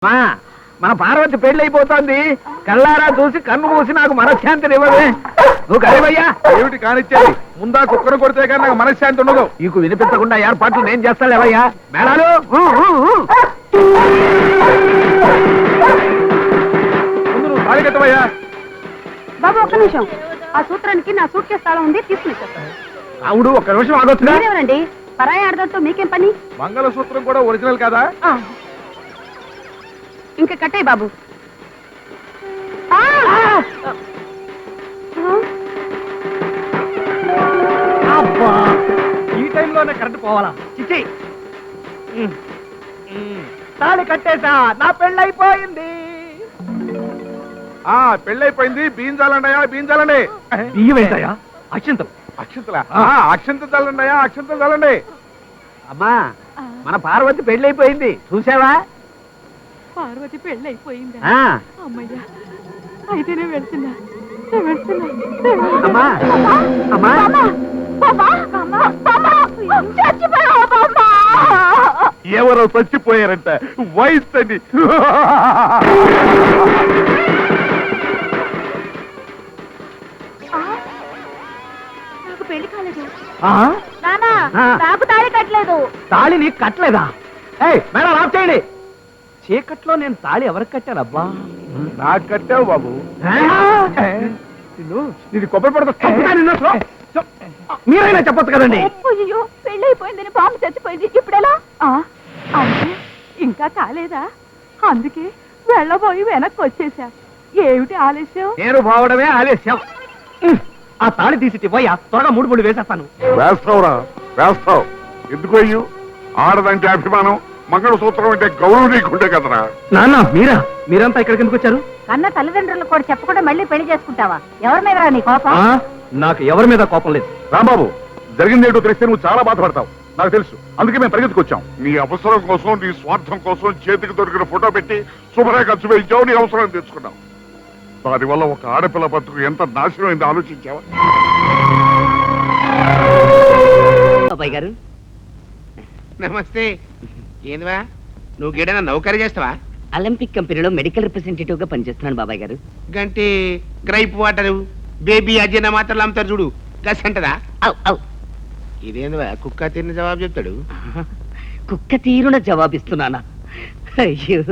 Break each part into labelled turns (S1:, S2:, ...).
S1: మన పార్వతి పెళ్ళైపోతోంది. కళ్ళారా చూసి కన్ను మూసి నాకు మనశ్శాంతిని ఇవ్వవే. నువ్వు కరివయ్యా.
S2: ఏమిటి కానిచ్చేది? ముందా కుక్కను కొడితే కానీ నాకు మనశ్శాంతి ఉండదు.
S1: నీకు వినిపించకుండా ఏర్పాట్లు నేను చేస్తాలేవయ్యా. మేళాలు
S2: ముందు నువ్వు తాళి కట్టవయ్యా.
S3: బాబు ఒక్క నిమిషం, ఆ సూత్రానికి నా సూట్ కేసు తాళం ఉంది, తీసుకుని.
S1: రావుడు ఒక్క నిమిషం ఆగొచ్చుగా.
S3: మీరెవరండి? పరాయి ఆడదాంతో మీకేం పని?
S2: మంగళసూత్రం కూడా ఒరిజినల్ కాదా?
S3: ఇంకా కట్టాయి బాబు.
S1: అబ్బా, ఈ టైంలోనే కరెంట్ పోవాలా? చిచ్చి, తాళి కట్టేసా, నా పెళ్ళైపోయింది.
S2: పెళ్ళైపోయింది. బీంజాలండయా, బీంజాలండి.
S1: బియ్యం ఏంటయ్యా? అక్షంతలు.
S2: అక్షంతలా? అక్షంతలు చల్లండియా, అక్షంతలు చల్లండి.
S1: అమ్మా, మన పార్వతి పెళ్ళైపోయింది, చూసావా?
S3: పార్వతి పెళ్ళైపోయిందా?
S1: ఆ.
S3: అమ్మయ్యా, అయితేనే వెళ్తున్నా.
S1: అమ్మా, అమ్మా,
S2: ఎవరో చచ్చిపోయారంట. వయసు అండి.
S3: నాకు పెళ్లి కాలేదు
S1: ఆ?
S3: నానా,
S1: ఆ.
S3: నాకు తాళి కట్టలేదు.
S1: తాళి నీకు కట్టలేదా? ఏయ్ మేడం, ఆఫ్ చేయండి. చీకట్లో నేను తాళి ఎవరికి కట్టానబ్బా?
S2: నాకు కట్టావు బాబు. ఇది కొబ్బరి పడతా.
S1: మీరైనా చెప్పొచ్చు కదండి.
S3: అయ్యో, పెళ్ళైపోయిందని పాము చచ్చిపోయింది, ఇప్పుడెలా? అంటే ఇంకా కాలేదా? అందుకే వెళ్ళబోయి వెనక్కి వచ్చేసా. ఏమిటి ఆలస్యం?
S1: నేను పోవడమే ఆలస్యం. ఆ తాళి తీసి పోయా, త్వరగా 3 వేసేస్తాను.
S2: వేస్తావురా, వేస్తావు. ఎందుకు అయ్యు? ఆడదంటే అభిమానం, మంగళసూత్రం అంటే గౌరవం నీకుంటే కదరా.
S1: నాన్న, మీరంతా ఇక్కడికి ఎందుకు వచ్చారు?
S3: కన్న తల్లిదండ్రులు కూడా చెప్పకుండా మళ్ళీ పెళ్లి చేసుకుంటావా? ఎవరి మీద నీ కోపం?
S1: నాకు ఎవరి మీద కోపం లేదు.
S2: రాంబాబు, జరిగిందేంటో తెలిస్తే నువ్వు చాలా బాధపడతావు, నాకు తెలుసు. అందుకే మేము పరిగెత్తుకొచ్చాం. నీ అవసరం కోసం, నీ స్వార్థం కోసం చేతికి దొరికిన ఫోటో పెట్టి శుభ్రంగా ఖర్చు వేయించావు. నీ అవసరం తెచ్చుకున్నావు. దానివల్ల ఒక ఆడపిల్ల బతుకు ఎంత నాశనం అయిందో ఆలోచించావా?
S4: బాబాయ్ గారు
S5: నమస్తే. ఏందివా, నువ్వు గీడన నౌకరీ చేస్తావా?
S4: ఒలింపిక్ కంపెనీలో మెడికల్ రిప్రజెంటేటివ్ గా పనిచేస్తున్నాను బాబాయ్ గారు.
S5: గంటే గ్రైప్ వాటర్, బేబీ అజ్జన మాత్రలు అమ్ముతారు చూడు, గస్ అంటదా?
S4: ఔ, ఔ.
S5: ఇదేందివా, కుక్క తిన్న జవాబు చెప్తాడు.
S4: కుక్క తీరున జవాబిస్తున్నానా? అయ్యో,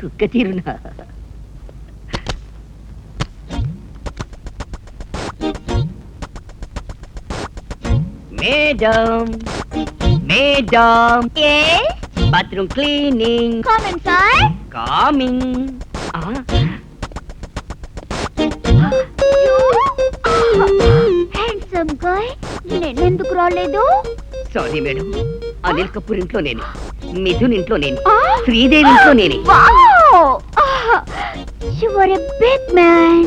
S4: కుక్క తీరున. Madam, madam, bathroom cleaning. Coming.
S6: Handsome guy, నేనెందుకు రాలేదు?
S4: సారీ మేడం, అనిల్ కపూర్ ఇంట్లో నేను, మిథున్ ఇంట్లో నేను, శ్రీదేవి ఇంట్లో నేనే.
S6: You are a big man.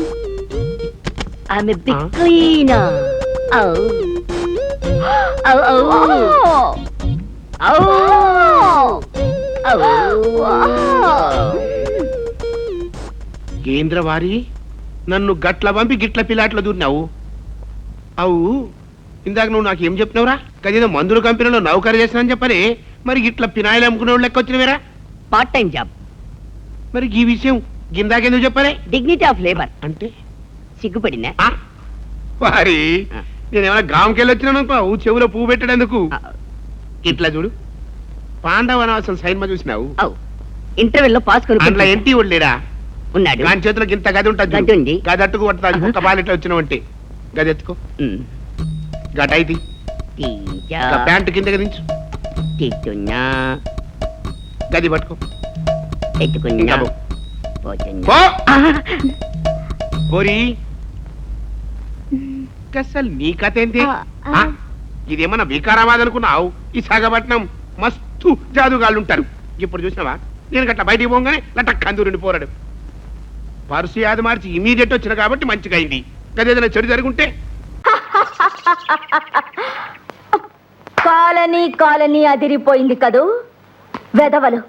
S4: I'm a big cleaner. Oh. Oh, oh. Oh. Oh.
S5: కేంద్రవారి, నన్ను గట్ల పంపి గిట్ల పిల్లాట్లో దూరినావు. అవు, ఇందాక నువ్వు నాకు ఏం చెప్పినవురా? కదేదో మందుల కంపెనీలో నౌకరీ చేసినా చెప్పని, మరి గిట్ల పినాయిలు అమ్ముకునే వాళ్ళు లెక్క వచ్చినవేరా?
S4: Part time job.
S5: మరి ఈ విషయం గిందాకెందుకు చెప్పలే?
S4: డిగ్నిటీ ఆఫ్ లేబర్
S5: అంటే
S4: సిగ్గుపడినా?
S5: వారి, నేనేమైనా గ్రామంకెళ్ళి వచ్చినాను అనుకో, చెవులో పువ్వు పెట్టడేందుకు. ఇట్లా చూడు, పాండవ అనవసరం సైన్మా చూసినావు.
S4: ఇంటర్వెల్ లో పాస్
S5: అందులో ఎంటి లేడా?
S4: ఉన్నాడు.
S5: దాని చేతిలో ఇంత గది
S4: గది ఉంది.
S5: ఉంటుంది, గది అట్టుకు పడుతుంది. ఒక బాలిట్లో వచ్చినావంటే గది ఎత్తుకో, గటైది ప్యాంటు కిందకి దించు,
S4: తిట్టున్నా,
S5: గది పట్టుకో,
S4: పెట్టుకున్నా,
S5: ఇంకా పో.
S4: పోతున్నా.
S5: పో. పోరి, అసలు నీ కథ ఏంటి? ఇదేమన్నా వికారాబాద్ అనుకున్నావు? ఈ సాగపట్నం మస్తు జాదుగాళ్ళు ఉంటారు. ఇప్పుడు చూసినావా, నేను గట్లా బయటికి పోగానే లటక్ కందూరిని పోరాడు. పరుసు యాది మార్చి ఇమీడియట్ వచ్చిన కాబట్టి మంచిగా అయింది. గదేదైనా చెడు జరుగుంటే
S6: కాలనీ అదిరిపోయింది కదూ. వెధవలు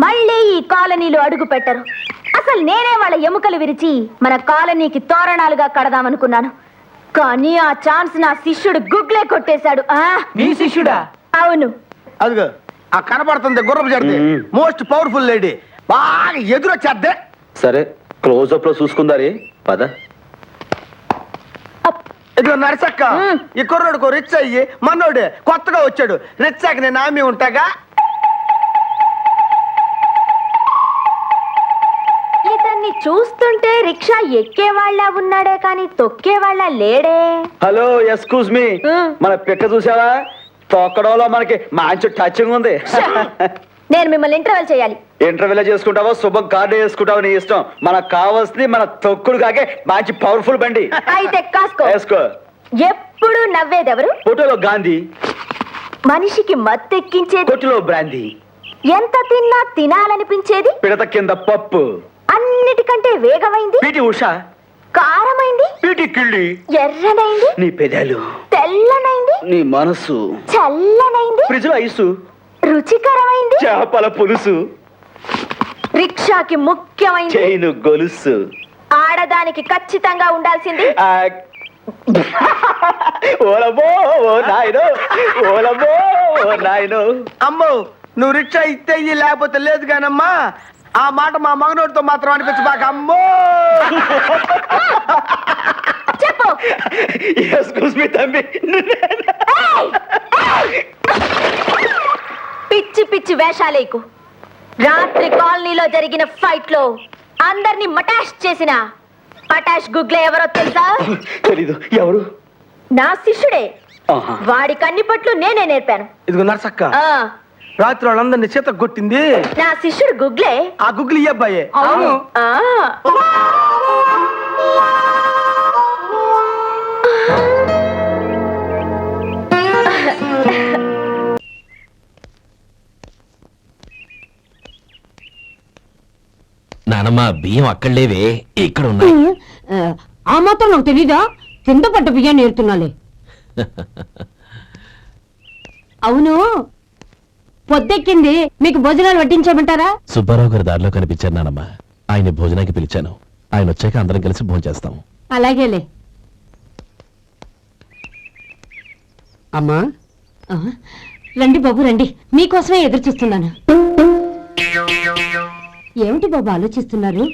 S6: మళ్ళీ ఈ కాలనీలో అడుగు పెట్టరు. అసలు నేనే వాళ్ళ ఎముకలు విరిచి మన కాలనీకి తోరణాలుగా కడదామనుకున్నాను. కానీ ఆ ఛాన్స్ నా శిష్యుడు గుగ్లే కొట్టేశాడు.
S1: మీ శిష్యుడా?
S6: అవును.
S7: అదిగో ఆ కనపడుతుంది గుర్రపు జడిది, మోస్ట్ పవర్ఫుల్ లేడీ. బాగా ఎదురొచ్చేద్దే.
S8: సరే క్లోజప్ లో చూసుకుందారి పద.
S7: ఇదిగో నరసక్క, ఈ కుర్రోడుకో రిచ్ అయ్యి మనోడే కొత్తగా వచ్చాడు. రిచ్ అయ్యి నేను ఆమె ఉంటాగా.
S6: ఇతన్ని చూస్తుంటే రిక్షా ఎక్కేవాళ్ళ ఉన్నాడే కానీ తొక్కేవాళ్ళ లేడే.
S8: హలో ఎక్స్క్యూజ్ మీ, మన పిక్క చూసావా? తొక్కడంలో మనకి మంచి టచింగ్ ఉంది.
S6: నేను మిమ్మల్ని ఇంటర్వెల్ చేయాలి.
S8: ఇంటర్వ్యూలో చేసుకుంటావో శుభం కార్డు చేసుకుంటావో నీ ఇష్టం. మనకు కావాల్సింది మన తొక్కుడు కాకే మంచి పవర్ఫుల్ బండి.
S6: అయితే కాసుకో.
S8: వేసుకో.
S6: ఎప్పుడు నవ్వేదెవరు?
S8: ఫోటోలో గాంధీ,
S6: మనిషికి మత్తెక్కించేది.
S8: కొట్టులో బ్రాందీ,
S6: ఎంత తిన్నా తినాలనిపించేది.
S8: పిడత కింద పప్పు,
S6: అన్నిటికంటే వేగమైంది.
S8: పిటి ఉష,
S6: కారమైంది.
S8: పిటి కిళ్ళి,
S6: ఎర్రనైంది.
S8: నీ పెదాలు,
S6: తెల్లనైంది.
S8: నీ మనసు,
S6: చల్లనైంది.
S8: ఫ్రిడ్జ్ లో ఐసు,
S6: రుచికరమైంది.
S8: చేపల పులుసు,
S6: రిక్షాకి ముఖ్యమైంది
S8: చైను గొలుసు.
S6: ఆడదానికి ఖచ్చితంగా ఉండాల్సింది
S8: ఓలబో ఓ నాయనో, ఓలబో ఓ నాయనో.
S7: అమ్మో, నువ్వు రిక్షా ఇస్తే ఇయ్యి, లేకపోతే లేదు కానమ్మా. ఆ మాట మా మగనోడితో మాత్రం అనిపించబాక. అమ్మో
S6: చెప్పు.
S8: ఎక్స్క్యూజ్ మీ తమ్మి.
S6: పిచ్చి పిచ్చి వేషాలేకు. రాత్రి కాలనీలో జరిగిన ఫైట్ లో అందరినీ మటాష్ చేసిన పటాష్ గుగ్లే ఎవరో తెలుసా?
S8: తెలీదు. ఎవరు?
S6: నా శిష్యుడే.
S8: ఆహా.
S6: వాడి కన్నిపట్లు నేనే నేర్పాను.
S7: ఇదిగో నరసక్క,
S6: ఆ,
S7: రాత్రి వాళ్ళందరినీ చేత కొట్టింది
S6: నా శిష్యుడు గుగ్లే.
S7: ఆ గుగ్గులు ఈ అబ్బాయే.
S6: అవును. ఆ.
S9: నానమ్మ బియ్యం అక్కడ లేవే, ఇక్కడ ఉన్నాయి.
S3: ఆ మాత్రం నాకు తెలీదా? కింద పడ్డ బియ్యాన్ని ఏరుతున్నాలే. అవును, పొద్దెక్కింది, మీకు భోజనాలు వడ్డించమంటారా?
S9: సుబ్బారావు గారి దారిలో కనిపించారు నానమ్మ. ఆయన భోజనానికి పిలిచాను. ఆయన వచ్చాక అందరం కలిసి భోజనం చేస్తాం.
S3: అలాగేలే.
S7: అమ్మా,
S3: రండి బాబు రండి, మీకోసమే ఎదురు చూస్తున్నాను. ఏమిటి బాబు ఆలోచిస్తున్నారు?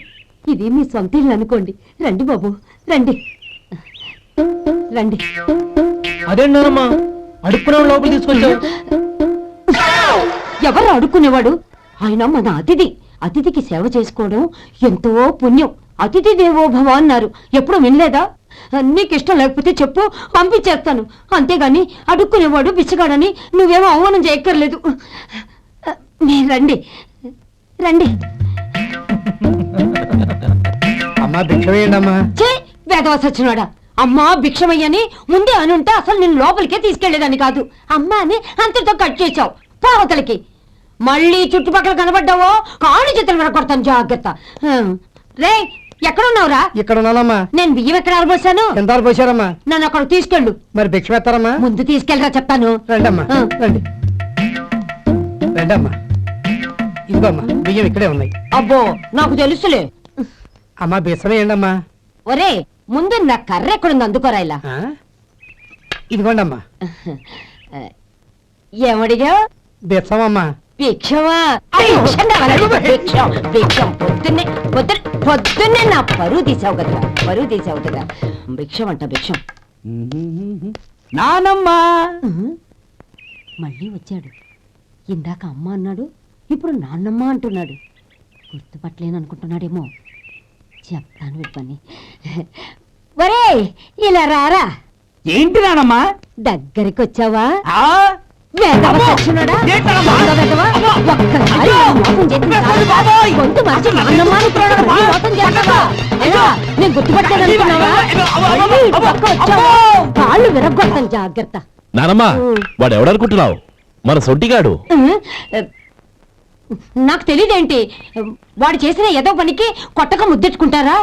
S3: ఇది మీ సొంత ఇల్లు అనుకోండి. రండి బాబు రండి రండి.
S9: అదేంటమ్మా అడుక్కునే లోపల తీసుకొచ్చావు?
S3: ఎవరు అడుక్కునేవాడు? ఆయన మన అతిథి. అతిథికి సేవ చేసుకోవడం ఎంతో పుణ్యం. అతిథి దేవో భవ అన్నారు. ఎప్పుడు వినలేదా? నీకు ఇష్టం లేకపోతే చెప్పు, పంపించేస్తాను. అంతేగాని అడుక్కునేవాడు బిచ్చగాడని నువ్వేమో అవమానం చేయక్కర్లేదు. మీరు రండి రండి.
S7: అమ్మా భిక్షమేయండమ్మా.
S3: చే వేదవ సచ్చినాడా. అమ్మా భిక్షమయ్యని ముందే అనుంటే అసలు నేను లోపలికే తీసుకెళ్లేదని కాదు. అమ్మా అని అంతటితో కట్ చేశావు. పావతలకి మళ్ళీ చుట్టుపక్కల కనబడ్డావో కాళ్ళు చేతులు వినకొడతాను, జాగ్రత్త. రే, ఎక్కడున్నావురా?
S7: ఇక్కడ ఉన్నానమ్మా.
S3: నేను బియ్యం ఎక్కడ ఆరబోసాను?
S7: ఎంత పోసారమ్మా?
S3: నన్ను అక్కడ తీసుకెళ్ళు.
S7: మరి భిక్ష పెడతారమ్మా?
S3: ముందు తీసుకెళ్ళరా చెప్తాను.
S7: రండమ్మా,
S3: ఆ.
S7: రండి రండమ్మా. ఇదిగోమ్మా, బియ్యం ఇక్కడే ఉన్నాయి.
S3: అబ్బో, నాకు తెలుసులే.
S7: అమ్మా బిసమేయండమ్మా.
S3: ఒరే, ముందు నా కర్ర ఎక్కడుంది, అందుకోరా ఇలా.
S7: ఇదిగోండమ్మా.
S3: ఏమడిగా?
S7: బిసమమ్మా.
S3: భిక్షమా? భిక్షం కావాలండి, భిక్షం భిక్షం. పొద్దున్నే నా పరువు తీసావు కదరా, పరువు తీసావు కదా. భిక్షం అంట, భిక్షం.
S7: నానమ్మా.
S3: మళ్ళీ వచ్చాడు. ఇందాక అమ్మ అన్నాడు, ఇప్పుడు నాన్నమ్మ అంటున్నాడు. గుర్తుపట్టలేననుకుంటున్నాడేమో. చెప్తాను వీడి పని. ఒరే, ఇలా రారా.
S7: ఏంటి నానమ్మా?
S3: దగ్గరికి వచ్చావా? వేదవ సచ్చినోడా? వేదవ. ఒక్కసారి మోసం చేసింది గొంతు మార్చి నాన్నమ్మ అనుకున్నాడు. మోసం చేస్తావా? ఎలా? నేను గుర్తుపట్టలేదనుకున్నావా? మళ్ళీ ఇటు పక్క వచ్చావా? కాళ్ళు విరగ్గొడతాను, జాగ్రత్త.
S9: నానమ్మ వాడు ఎవడనుకుంటున్నావు? మన సొంటిగాడు.
S3: నాకు తెలియదేంటి? వాడు చేసిన ఏదో పనికి కొట్టక ముద్దెట్టుకుంటారా?